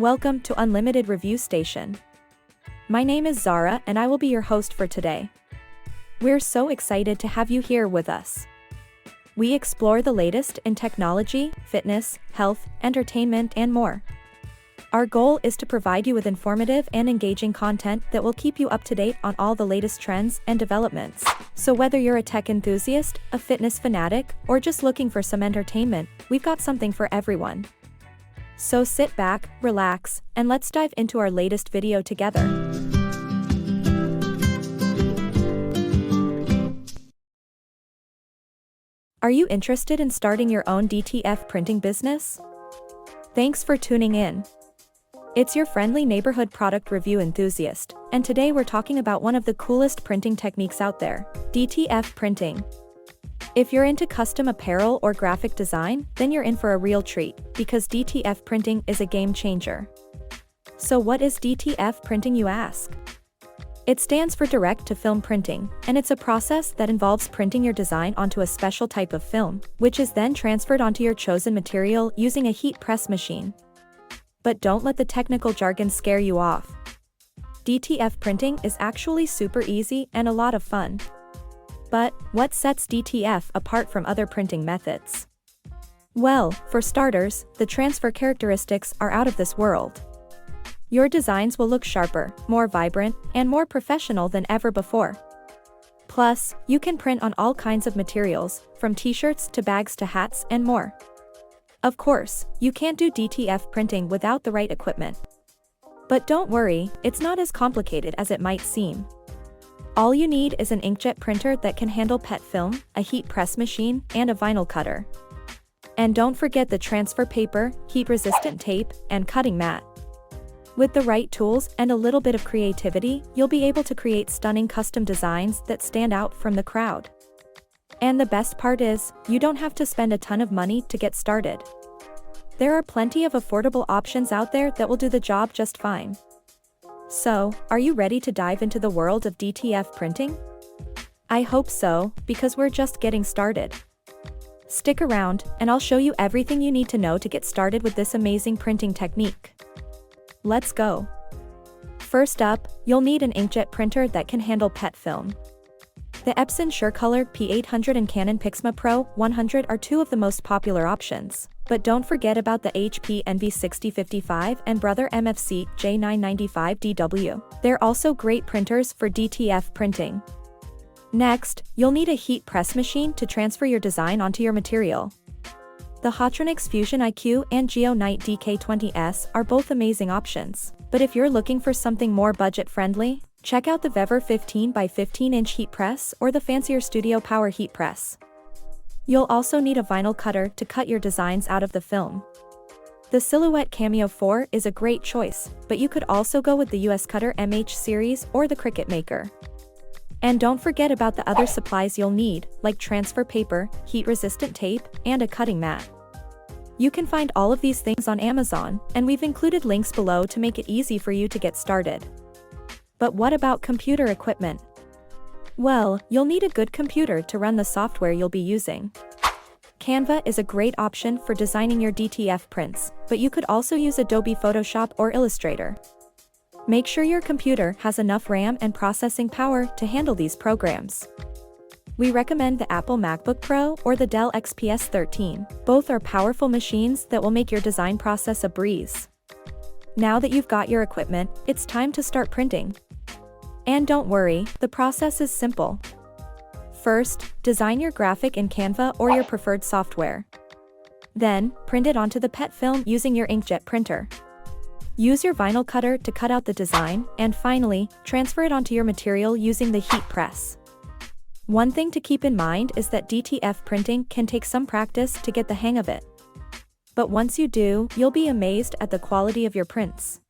Welcome to Unlimited Review Station. My name is Zara and I will be your host for today. We're so excited to have you here with us. We explore the latest in technology, fitness, health, entertainment, and more. Our goal is to provide you with informative and engaging content that will keep you up to date on all the latest trends and developments. So whether you're a tech enthusiast, a fitness fanatic, or just looking for some entertainment, we've got something for everyone. So sit back, relax, and let's dive into our latest video together. Are you interested in starting your own DTF printing business? Thanks for tuning in. It's your friendly neighborhood product review enthusiast, and today we're talking about one of the coolest printing techniques out there, DTF printing. If you're into custom apparel or graphic design, then you're in for a real treat, because DTF printing is a game changer. So what is DTF printing, you ask? It stands for direct-to-film printing, and it's a process that involves printing your design onto a special type of film, which is then transferred onto your chosen material using a heat press machine. But don't let the technical jargon scare you off. DTF printing is actually super easy and a lot of fun. But what sets DTF apart from other printing methods? Well, for starters, the transfer characteristics are out of this world. Your designs will look sharper, more vibrant, and more professional than ever before. Plus, you can print on all kinds of materials, from t-shirts to bags to hats and more. Of course, you can't do DTF printing without the right equipment. But don't worry, it's not as complicated as it might seem. All you need is an inkjet printer that can handle PET film, a heat press machine, and a vinyl cutter. And don't forget the transfer paper, heat-resistant tape, and cutting mat. With the right tools and a little bit of creativity, you'll be able to create stunning custom designs that stand out from the crowd. And the best part is, you don't have to spend a ton of money to get started. There are plenty of affordable options out there that will do the job just fine. So, are you ready to dive into the world of DTF printing? I hope so, because we're just getting started. Stick around, and I'll show you everything you need to know to get started with this amazing printing technique. Let's go. First up, you'll need an inkjet printer that can handle PET film. The Epson SureColor P800 and Canon Pixma Pro 100 are two of the most popular options, but don't forget about the HP Envy 6055 and Brother MFC J995DW. They're also great printers for DTF printing. Next, you'll need a heat press machine to transfer your design onto your material. The Hotronix Fusion IQ and GeoNite DK20S are both amazing options, but if you're looking for something more budget-friendly, check out the Vever 15 by 15 inch heat press or the fancier Studio Power heat press. You'll also need a vinyl cutter to cut your designs out of the film. The Silhouette Cameo 4 is a great choice, but you could also go with the US Cutter MH series or the Cricut Maker. And don't forget about the other supplies you'll need, like transfer paper, heat-resistant tape, and a cutting mat. You can find all of these things on Amazon, and we've included links below to make it easy for you to get started. But what about computer equipment? Well, you'll need a good computer to run the software you'll be using. Canva is a great option for designing your DTF prints, but you could also use Adobe Photoshop or Illustrator. Make sure your computer has enough RAM and processing power to handle these programs. We recommend the Apple MacBook Pro or the Dell XPS 13. Both are powerful machines that will make your design process a breeze. Now that you've got your equipment, it's time to start printing. And don't worry, the process is simple. First, design your graphic in Canva or your preferred software. Then, print it onto the PET film using your inkjet printer. Use your vinyl cutter to cut out the design, and finally, transfer it onto your material using the heat press. One thing to keep in mind is that DTF printing can take some practice to get the hang of it. But once you do, you'll be amazed at the quality of your prints.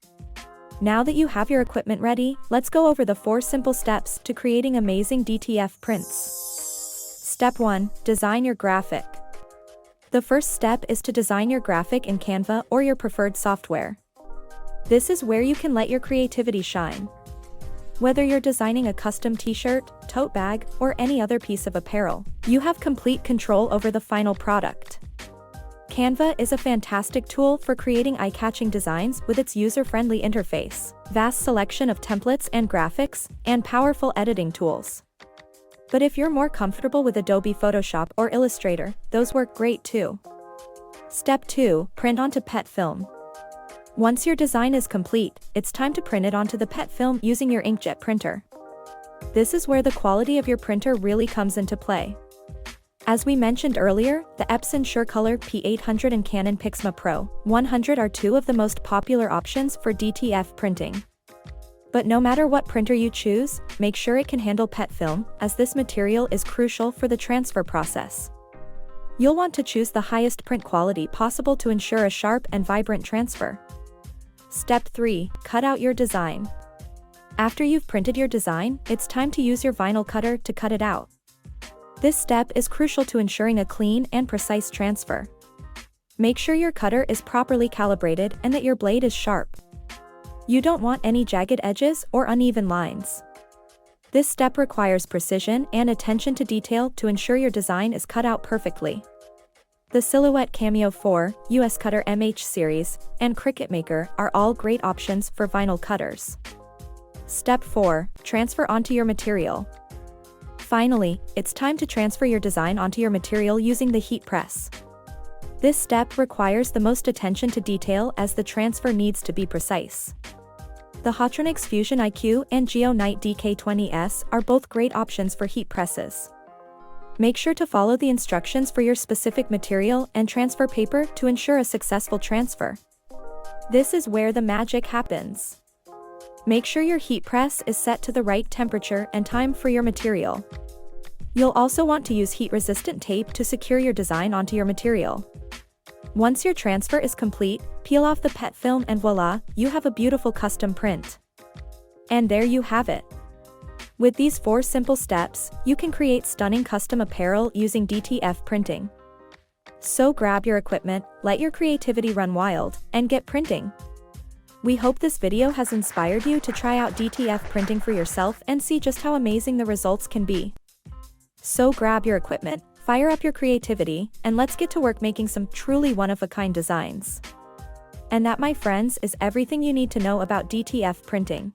Now that you have your equipment ready, let's go over the 4 simple steps to creating amazing DTF prints. Step 1. Design your graphic. The first step is to design your graphic in Canva or your preferred software. This is where you can let your creativity shine. Whether you're designing a custom t-shirt, tote bag, or any other piece of apparel, you have complete control over the final product. Canva is a fantastic tool for creating eye-catching designs with its user-friendly interface, vast selection of templates and graphics, and powerful editing tools. But if you're more comfortable with Adobe Photoshop or Illustrator, those work great too. Step 2. Print onto PET film. Once your design is complete, it's time to print it onto the PET film using your inkjet printer. This is where the quality of your printer really comes into play. As we mentioned earlier, the Epson SureColor P800 and Canon Pixma Pro 100 are two of the most popular options for DTF printing. But no matter what printer you choose, make sure it can handle PET film, as this material is crucial for the transfer process. You'll want to choose the highest print quality possible to ensure a sharp and vibrant transfer. Step 3. Cut out your design. After you've printed your design, it's time to use your vinyl cutter to cut it out. This step is crucial to ensuring a clean and precise transfer. Make sure your cutter is properly calibrated and that your blade is sharp. You don't want any jagged edges or uneven lines. This step requires precision and attention to detail to ensure your design is cut out perfectly. The Silhouette Cameo 4, US Cutter MH series, and Cricut Maker are all great options for vinyl cutters. Step 4. Transfer onto your material. Finally, it's time to transfer your design onto your material using the heat press. This step requires the most attention to detail as the transfer needs to be precise. The Hotronix Fusion IQ and GeoNite DK20S are both great options for heat presses. Make sure to follow the instructions for your specific material and transfer paper to ensure a successful transfer. This is where the magic happens. Make sure your heat press is set to the right temperature and time for your material. You'll also want to use heat-resistant tape to secure your design onto your material. Once your transfer is complete, peel off the PET film and voila, you have a beautiful custom print. And there you have it. With these 4 simple steps, you can create stunning custom apparel using DTF printing. So grab your equipment, let your creativity run wild, and get printing. We hope this video has inspired you to try out DTF printing for yourself and see just how amazing the results can be. So grab your equipment, fire up your creativity, and let's get to work making some truly one-of-a-kind designs. And that, my friends, is everything you need to know about DTF printing.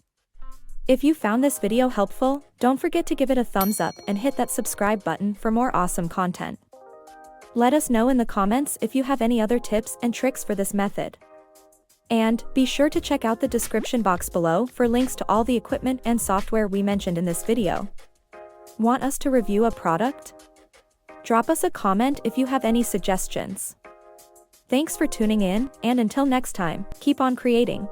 If you found this video helpful, don't forget to give it a thumbs up and hit that subscribe button for more awesome content. Let us know in the comments if you have any other tips and tricks for this method. And be sure to check out the description box below for links to all the equipment and software we mentioned in this video. Want us to review a product? Drop us a comment if you have any suggestions. Thanks for tuning in, and until next time, keep on creating.